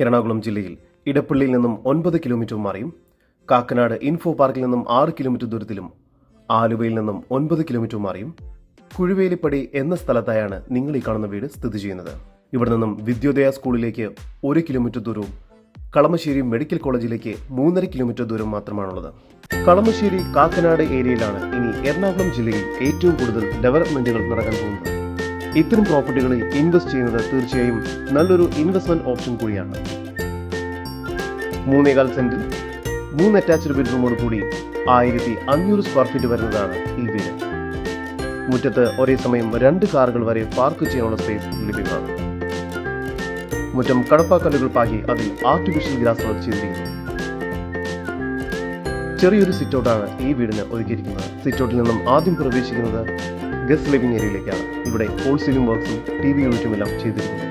എറണാകുളം ജില്ലയിൽ ഇടപ്പള്ളിയിൽ നിന്നും 9 കിലോമീറ്റർ മാറിയും കാക്കനാട് ഇൻഫോ പാർക്കിൽ നിന്നും 6 കിലോമീറ്റർ ദൂരത്തിലും ആലുവയിൽ നിന്നും 9 കിലോമീറ്റർ മാറിയും കുഴുവേലിപ്പടി എന്ന സ്ഥലത്തായാണ് നിങ്ങൾ ഈ കാണുന്ന വീട് സ്ഥിതി ചെയ്യുന്നത്. ഇവിടെ നിന്നും വിദ്യോദയ സ്കൂളിലേക്ക് 1 കിലോമീറ്റർ ദൂരവും കളമശ്ശേരി മെഡിക്കൽ കോളേജിലേക്ക് 3.5 കിലോമീറ്റർ ദൂരം മാത്രമാണുള്ളത്. കളമശ്ശേരി കാക്കനാട് ഏരിയയിലാണ് ഇനി എറണാകുളം ജില്ലയിൽ ഏറ്റവും കൂടുതൽ ഡെവലപ്മെന്റുകൾ നടക്കാൻ പോകുന്നത്. ഇത്തരം പ്രോപ്പർട്ടികളിൽ ഇൻവെസ്റ്റ് ചെയ്യുന്നത് തീർച്ചയായും നല്ലൊരു ഇൻവെസ്റ്റ്മെന്റ് ഓപ്ഷൻ കൂടിയാണ്. 3.25 സെന്റിൽ 3 അറ്റാച്ച്ഡ് ബെഡ്റൂമോട് കൂടി 1500 സ്ക്വയർ ഫീറ്റ് വരുന്നതാണ് ഈ വീട്. മുറ്റത്ത് ഒരേ സമയം 2 കാറുകൾ വരെ പാർക്ക് ചെയ്യാനുള്ള സ്പേസ് ലഭ്യമാണ്. മുറ്റം കടപ്പാക്കല്ലുകൾ പാകി അതിൽ ആർട്ടിഫിഷ്യൽ ഗ്രാസ് വർക്ക് ചെയ്തിരിക്കുന്നു. ചെറിയൊരു സിറ്റൗട്ടാണ് ഈ വീടിന് ഒരുക്കിയിരിക്കുന്നത്. സിറ്റൗട്ടിൽ നിന്നും ആദ്യം പ്രവേശിക്കുന്നത് ഗസ്റ്റ് ലിവിംഗ് ഏരിയയിലേക്കാണ്. ഇവിടെ ഫോൾ സീലിംഗ് വർക്ക്സും TV യൂണിറ്റും എല്ലാം ചെയ്തിരിക്കുന്നു.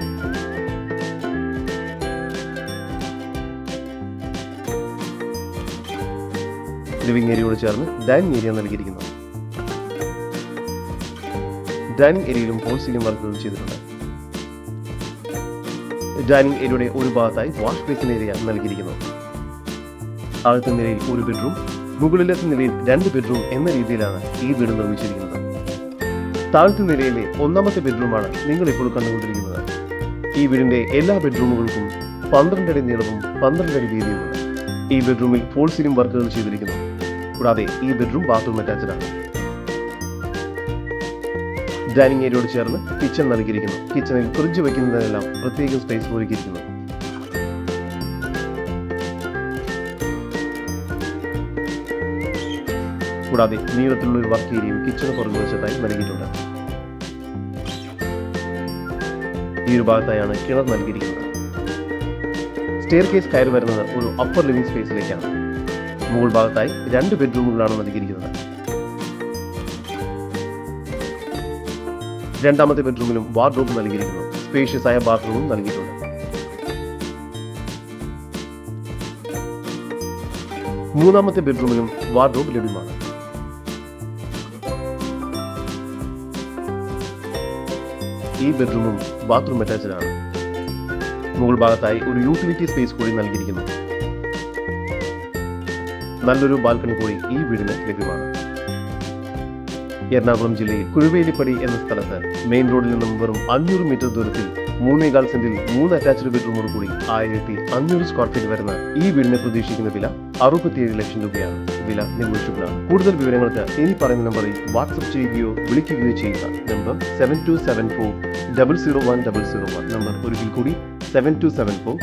ലിവിംഗ് ഏരിയയോട് ചേർന്ന് ഡൈനിങ് ഏരിയ നൽകിയിരിക്കുന്നു. ഡൈനിങ് ഏരിയയിലും ഫോൾ സീലിംഗ് വർക്കുകൾ ചെയ്തിട്ടുണ്ട്. ഡൈനിങ് ഏരിയയുടെ ഒരു ഭാഗത്തായി വാഷ് ബേസിൻ ഏരിയ നൽകിയിരിക്കുന്നു. താഴത്തെ നിലയിൽ 1 ബെഡ്റൂം, മുകളിലത്തെ നിലയിൽ 2 ബെഡ്റൂം എന്ന രീതിയിലാണ് ഈ വീട് നിർമ്മിച്ചിരിക്കുന്നത്. താഴത്തെ നിലയിലെ 1ാമത്തെ ബെഡ്റൂമാണ് നിങ്ങൾ ഇപ്പോൾ കണ്ടുകൊണ്ടിരിക്കുന്നത്. ഈ വീടിന്റെ എല്ലാ ബെഡ്റൂമുകൾക്കും 12 അടി നീളവും 12 അടി വീതിയുമുണ്ട്. ഈ ബെഡ്റൂമിൽ ഫോൾ സീലിംഗ് വർക്കുകൾ ചെയ്തിരിക്കുന്നു. കൂടാതെ ഈ ബെഡ്റൂം ബാത്റൂം അറ്റാച്ച്ഡ് ആണ്. ഡൈനിങ് ഏരിയയോട് ചേർന്ന് കിച്ചൺ നൽകിയിരിക്കുന്നു. കിച്ചണിൽ ഫ്രിഡ്ജ് വയ്ക്കുന്നതിനെല്ലാം പ്രത്യേകം സ്പേസ് ഒരുക്കിയിരിക്കുന്നു. കൂടാതെ നീളത്തിലുള്ള ഒരു വർക്ക് ഏരിയയും കിച്ചണ് പുറകുവശത്തായി നൽകിയിട്ടുണ്ട്. ഈ ഒരു ഭാഗത്തായാണ് കിണർ നൽകിയിരിക്കുന്നത്. സ്റ്റെയർ കേസ് കയറി വരുന്നത് ഒരു അപ്പർ ലിവിംഗ് സ്പേസിലേക്കാണ്. മുകൾ ഭാഗത്തായി 2 ബെഡ്റൂമുകളാണ് നൽകിയിരിക്കുന്നത്. 2ാമത്തെ ബെഡ്റൂമിലും വാർഡ്രോബ് നൽകിയിരിക്കുന്നു. സ്പേഷ്യസ് ആയ ബാത്റൂമും നൽകിയിട്ടുണ്ട്. 3ാമത്തെ ബെഡ്റൂമിലും വാർഡ്രോബ് ലഭ്യമാണ്. ഈ ബെഡ്റൂമും ബാത്റൂം അറ്റാച്ച്ഡ് ആണ്. മുകൾ ഭാഗത്തായി ഒരു യൂട്ടിലിറ്റി സ്പേസ് കൂടി നൽകിയിരിക്കുന്നു. നല്ലൊരു ബാൽക്കണി കൂടി ഈ വീടിന് ലഭ്യമാണ്. എറണാകുളം ജില്ലയിൽ കുഴുവേലിപ്പടി എന്ന സ്ഥലത്ത് മെയിൻ റോഡിൽ നിന്നും വെറും 500 മീറ്റർ ദൂരത്തിൽ 3.25 സെന്റിൽ 3 അറ്റാച്ച്ഡ് ബെഡ്റൂമോട് കൂടി 1500 സ്ക്വയർ ഫീറ്റ് വരുന്ന ഈ വീടിന് പ്രതീക്ഷിക്കുന്ന വില 67 ലക്ഷം രൂപയാണ്. വില നെഗോഷ്യബിൾ ആണ്. കൂടുതൽ വിവരങ്ങൾക്ക് ഇനി പറയുന്ന നമ്പറിൽ വാട്സ്ആപ്പ് ചെയ്യുകയോ വിളിക്കുകയോ ചെയ്യുക. നമ്പർ 7274 001 001. നമ്പർ ഒരിക്കൽ കൂടി 7274